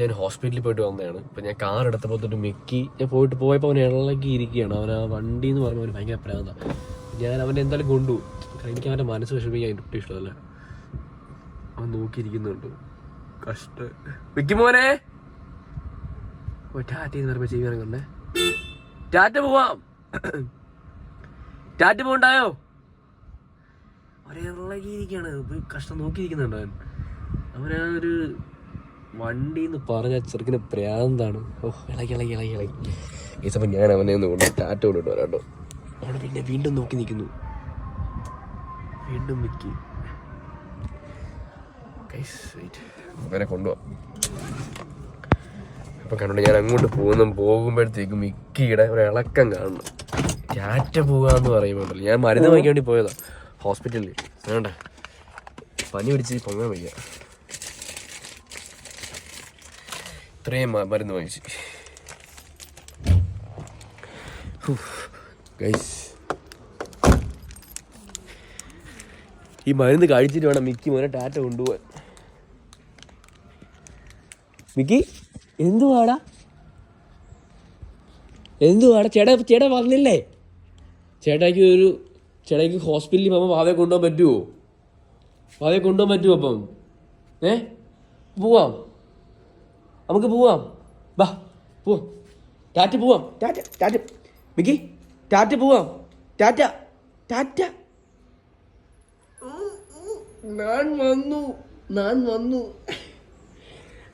ഞാൻ ഹോസ്പിറ്റലിൽ പോയിട്ട് വന്നതാണ്. ഇപ്പം ഞാൻ കാർ എടുത്തപ്പോൾ തൊട്ട് മിക്കി ഞാൻ പോയപ്പോൾ അവൻ ഇളകി ഇരിക്കുകയാണ്. അവൻ ആ വണ്ടി എന്ന് പറയുമ്പോൾ അവന് ഭയങ്കര പ്രാന്താണ്. ഞാൻ അവനെ എന്തായാലും കൊണ്ടുപോകും. കാരണം എനിക്ക് അവൻ്റെ മനസ്സ് വിഷമിക്കാൻ ഒട്ടും ഇഷ്ടമല്ല. അവൻ നോക്കിയിരിക്കുന്നുണ്ട്. കഷ്ടം. മിക്കി മോനെ ടാറ്റയെന്ന് പറയുമ്പോൾ ചെയ്യാൻ കണ്ടേ. ടാറ്റ പോവാം. ടാറ്റ പോണ്ടായോ? അവരെ ഇളകിയിരിക്കുകയാണ്. കഷ്ടം നോക്കിയിരിക്കുന്നുണ്ട് അവൻ. അവനാ ഒരു വണ്ടി എന്ന് പറഞ്ഞ ചെറുക്കിന് പ്രാന്താണ്. ഇളകി ഈ സമയം ഞാൻ അവനെ ഒന്ന് കൊണ്ട് ടാറ്റ കൊണ്ടിട്ട് വരാം കേട്ടോ. അവിടെ പിന്നെ വീണ്ടും നോക്കി നിൽക്കുന്നു. വീണ്ടും മിക്കി അവനെ കൊണ്ടുപോവാം. അപ്പം കണ്ടോണ്ട് ഞാൻ അങ്ങോട്ട് പോകുമ്പോഴത്തേക്കും മിക്കിയുടെ ഒരു ഇളക്കം കാണണം. ടാറ്റ പോകാന്ന് പറയുമ്പോണ്ടല്ലോ, ഞാൻ മരുന്ന് വാങ്ങിക്കാൻ വേണ്ടി പോയതാ ഹോസ്പിറ്റലിൽ. വേണ്ട പനി പിടിച്ച് പൊങ്ങാൻ വയ്യ. ഇത്രയും മരുന്ന് വാങ്ങിച്ച് ഗൈസ്. ഈ മരുന്ന് കഴിച്ചിട്ട് വേണം മിക്കി മോനെ ടാറ്റ കൊണ്ടുപോവാൻ. മിക്കി എന്തുവാടാ ചേട്ടാ വന്നില്ലേ? ചേട്ടായിക്ക് ഹോസ്പിറ്റലിൽ പോകുമ്പോൾ വാവയെ കൊണ്ടുപോകാൻ പറ്റുമോ? അപ്പം പോവാം, നമുക്ക് പോവാം. ബാ പോവാം. ടാറ്റ പോവാം. ടാറ്റ മിക്കി ടാറ്റ പോവാം. ടാറ്റ ഞാൻ വന്നു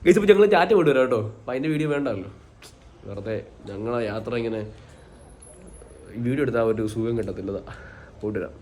ഗൈസ്. അപ്പോൾ ഞങ്ങൾ ടാറ്റ കൊണ്ടുവരാം കേട്ടോ. അപ്പം അതിൻ്റെ വീഡിയോ വേണ്ടല്ലോ, വെറുതെ ഞങ്ങളെ യാത്ര ഇങ്ങനെ വീഡിയോ എടുത്താൽ ഒരു സുഖം കിട്ടത്തില്ലതാ. പോയിട്ട് വരാം.